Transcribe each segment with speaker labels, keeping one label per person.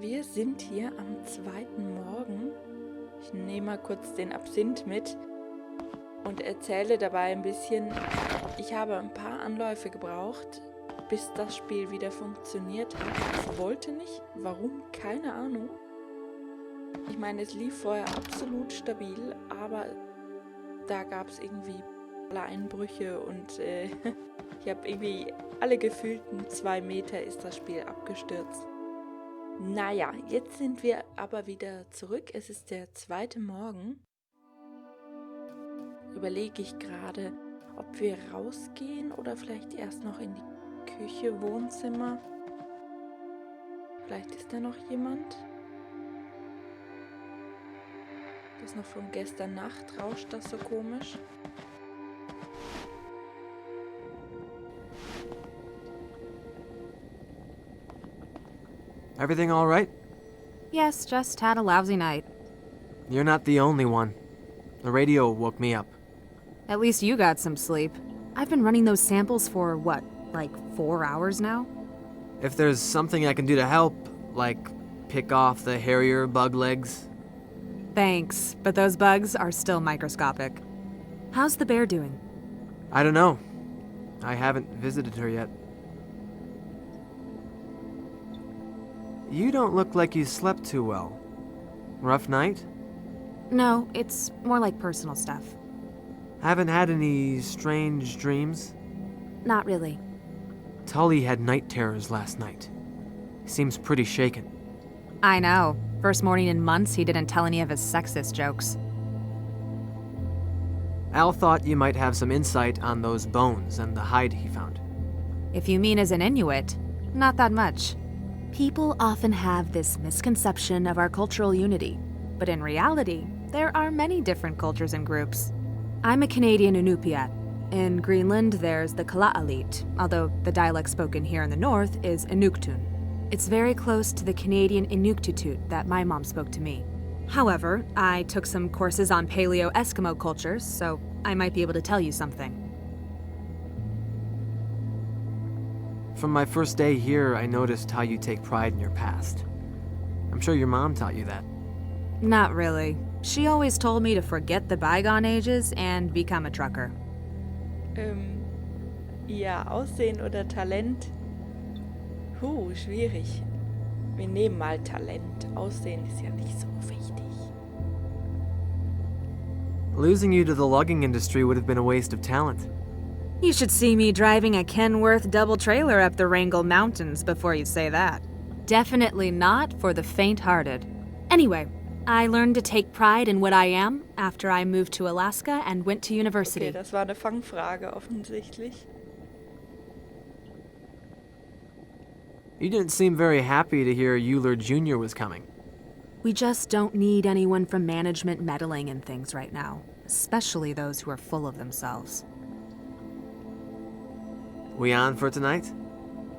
Speaker 1: Wir sind hier am 2. Morgen. Ich nehme mal kurz den Absinth mit und erzähle dabei ein bisschen. Ich habe ein paar Anläufe gebraucht, bis das Spiel wieder funktioniert hat. Es wollte nicht. Warum? Keine Ahnung. Ich meine, es lief vorher absolut stabil, aber da gab es irgendwie alle Einbrüche und ich habe irgendwie alle gefühlten 2 Meter ist das Spiel abgestürzt. Naja, jetzt sind wir aber wieder zurück. Es ist der 2. Morgen. Überlege ich gerade, ob wir rausgehen oder vielleicht erst noch in die Küche, Wohnzimmer. Vielleicht ist da noch jemand. Das ist noch von gestern Nacht, rauscht das so komisch.
Speaker 2: Everything all right?
Speaker 3: Yes, just had a lousy night.
Speaker 2: You're not the only one. The radio woke me up.
Speaker 3: At least you got some sleep. I've been running those samples for, what, like 4 hours now?
Speaker 2: If there's something I can do to help, like pick off the hairier bug legs.
Speaker 3: Thanks, but those bugs are still microscopic. How's the bear doing?
Speaker 2: I don't know. I haven't visited her yet. You don't look like you slept too well. Rough night?
Speaker 3: No, it's more like personal stuff.
Speaker 2: Haven't had any strange dreams?
Speaker 3: Not really.
Speaker 2: Tully had night terrors last night. Seems pretty shaken.
Speaker 3: I know. First morning in months, he didn't tell any of his sexist jokes.
Speaker 2: Al thought you might have some insight on those bones and the hide he found.
Speaker 3: If you mean as an Inuit, not that much. People often have this misconception of our cultural unity, but in reality, there are many different cultures and groups. I'm a Canadian Inupiat. In Greenland, there's the Kalaallit, although the dialect spoken here in the north is Inuktun. It's very close to the Canadian Inuktitut that my mom spoke to me. However, I took some courses on Paleo-Eskimo cultures, so I might be able to tell you something.
Speaker 2: From my first day here, I noticed how you take pride in your past. I'm sure your mom taught you that.
Speaker 3: Not really. She always told me to forget the bygone ages and become a trucker.
Speaker 1: Ja, Aussehen oder Talent? Schwierig. Wir nehmen mal Talent. Aussehen ist ja nicht so wichtig.
Speaker 2: Losing you to the logging industry would have been a waste of talent.
Speaker 3: You should see me driving a Kenworth double trailer up the Wrangell Mountains before you say that. Definitely not for the faint-hearted. Anyway, I learned to take pride in what I am after I moved to Alaska and went to university.
Speaker 1: Okay, das war eine Fangfrage offensichtlich.
Speaker 2: You didn't seem very happy to hear Euler Jr. was coming.
Speaker 3: We just don't need anyone from management meddling in things right now, especially those who are full of themselves.
Speaker 2: We on for tonight?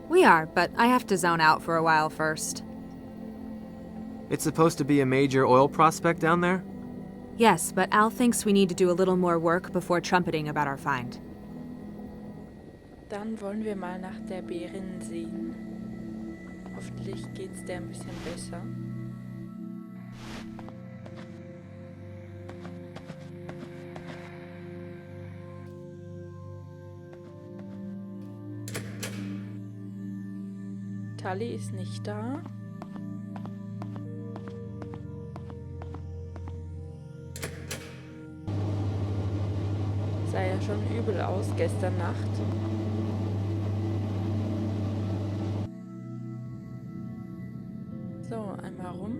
Speaker 3: We are, but I have to zone out for a while first.
Speaker 2: It's supposed to be a major oil prospect down there?
Speaker 3: Yes, but Al thinks we need to do a little more work before trumpeting about our find.
Speaker 1: Dann wollen wir mal nach der Bärin sehen. Hoffentlich geht's der ein bisschen besser. Tully ist nicht da. Sah ja schon übel aus gestern Nacht. So, einmal rum.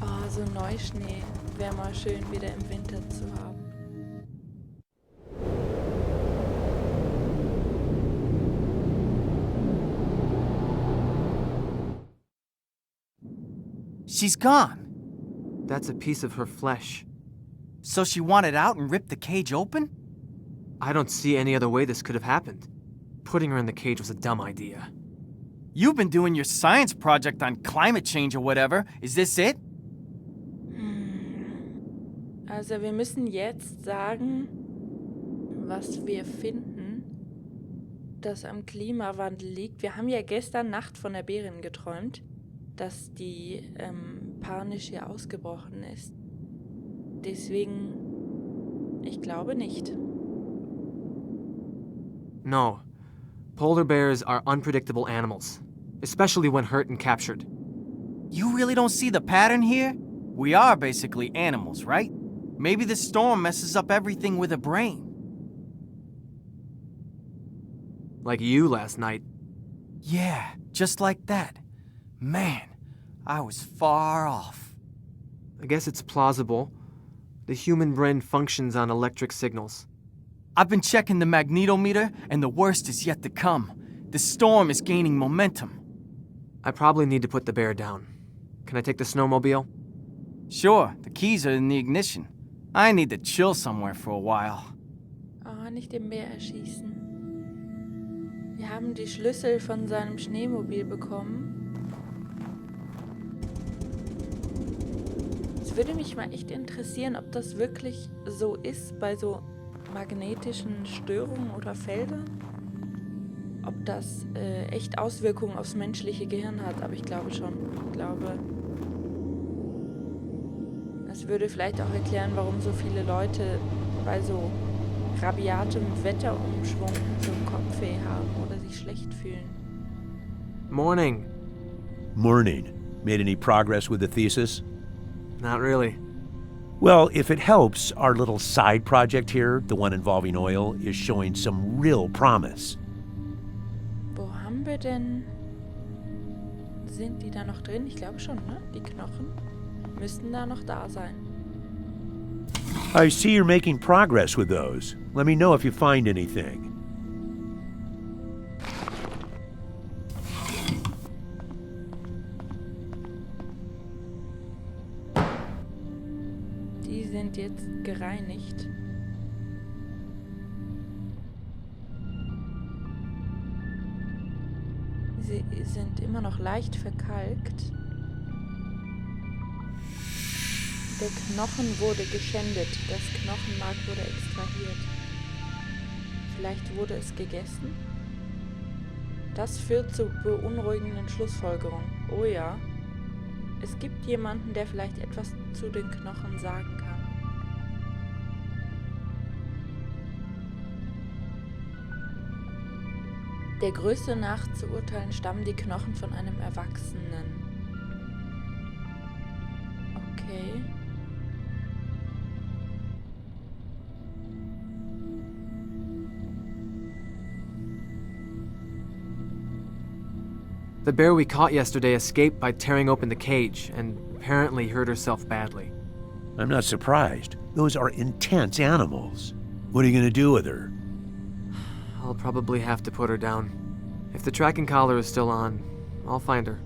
Speaker 1: Oh, so Neuschnee wäre mal schön wieder im Winter zu haben.
Speaker 4: She's gone.
Speaker 2: That's a piece of her flesh.
Speaker 4: So she wanted out and ripped the cage open?
Speaker 2: I don't see any other way this could have happened. Putting her in the cage was a dumb idea.
Speaker 4: You've been doing your science project on climate change or whatever. Is this it?
Speaker 1: Also wir müssen jetzt sagen, was wir finden, das am Klimawandel liegt. Wir haben ja gestern Nacht von der Bärin geträumt, dass die panisch hier ausgebrochen ist. Deswegen, ich glaube nicht.
Speaker 2: No. Polar bears are unpredictable animals, especially when hurt and captured.
Speaker 4: You really don't see the pattern here? We are basically animals, right? Maybe the storm messes up everything with a brain.
Speaker 2: Like you last night.
Speaker 4: Yeah, just like that. Man, I was far off.
Speaker 2: I guess it's plausible. The human brain functions on electric signals.
Speaker 4: I've been checking the magnetometer, and the worst is yet to come. The storm is gaining momentum.
Speaker 2: I probably need to put the bear down. Can I take the snowmobile?
Speaker 4: Sure, the keys are in the ignition. I need to chill somewhere for a while.
Speaker 1: Oh, nicht den Bär erschießen. Wir haben die Schlüssel von seinem Schneemobil bekommen. Es würde mich mal echt interessieren, ob das wirklich so ist bei so magnetischen Störungen oder Feldern. Ob das echt Auswirkungen aufs menschliche Gehirn hat, aber ich glaube schon. Ich glaube, das würde vielleicht auch erklären, warum so viele Leute bei so rabiatem Wetterumschwung so Kopfweh haben oder sich schlecht fühlen.
Speaker 2: Morning.
Speaker 5: Morning. Made any progress with the thesis?
Speaker 2: Not really.
Speaker 5: Well, if it helps, our little side project here, the one involving oil, is showing some real promise.
Speaker 1: Wo haben wir denn... Sind die da noch drin? Ich glaube schon, ne? Die Knochen müssten da noch da sein.
Speaker 5: I see you're making progress with those. Let me know if you find anything.
Speaker 1: Die sind jetzt gereinigt. Sie sind immer noch leicht verkalkt. Der Knochen wurde geschändet. Das Knochenmark wurde extrahiert. Vielleicht wurde es gegessen? Das führt zu beunruhigenden Schlussfolgerungen. Oh ja. Es gibt jemanden, der vielleicht etwas zu den Knochen sagen kann. Der Größe nach zu urteilen stammen die Knochen von einem Erwachsenen. Okay.
Speaker 2: The bear we caught yesterday escaped by tearing open the cage and apparently hurt herself badly.
Speaker 5: I'm not surprised. Those are intense animals. What are you going to do with her?
Speaker 2: I'll probably have to put her down. If the tracking collar is still on, I'll find her.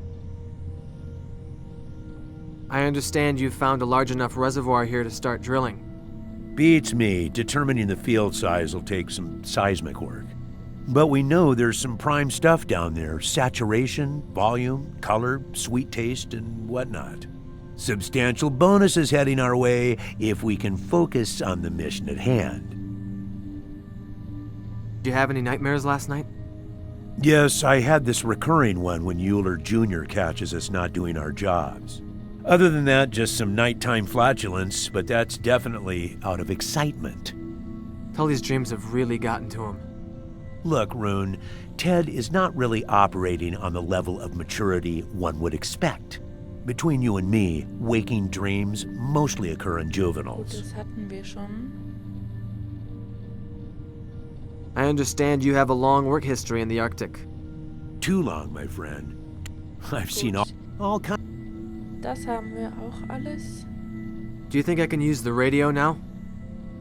Speaker 2: I understand you've found a large enough reservoir here to start drilling.
Speaker 5: Beats me. Determining the field size will take some seismic work. But we know there's some prime stuff down there. Saturation, volume, color, sweet taste, and whatnot. Substantial bonuses heading our way if we can focus on the mission at hand.
Speaker 2: Did you have any nightmares last night?
Speaker 5: Yes, I had this recurring one when Euler Jr. catches us not doing our jobs. Other than that, just some nighttime flatulence, but that's definitely out of excitement.
Speaker 2: Tully's dreams have really gotten to him.
Speaker 5: Look, Rune, Ted is not really operating on the level of maturity one would expect. Between you and me, waking dreams mostly occur in
Speaker 1: Gut,
Speaker 5: juveniles.
Speaker 1: das hatten wir schon.
Speaker 2: I understand you have a long work history in the Arctic.
Speaker 5: Too long, my friend. I've seen all kinds.
Speaker 1: Das haben wir auch alles.
Speaker 2: Do you think I can use the radio now?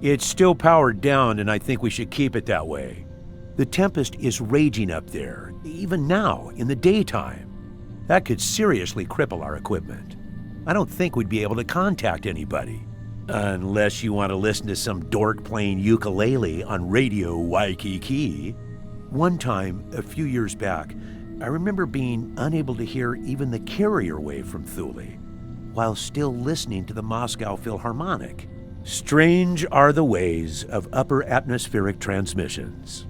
Speaker 5: It's still powered down, and I think we should keep it that way. The tempest is raging up there, even now, in the daytime. That could seriously cripple our equipment. I don't think we'd be able to contact anybody. Unless you want to listen to some dork playing ukulele on Radio Waikiki. One time, a few years back, I remember being unable to hear even the carrier wave from Thule, while still listening to the Moscow Philharmonic. Strange are the ways of upper atmospheric transmissions.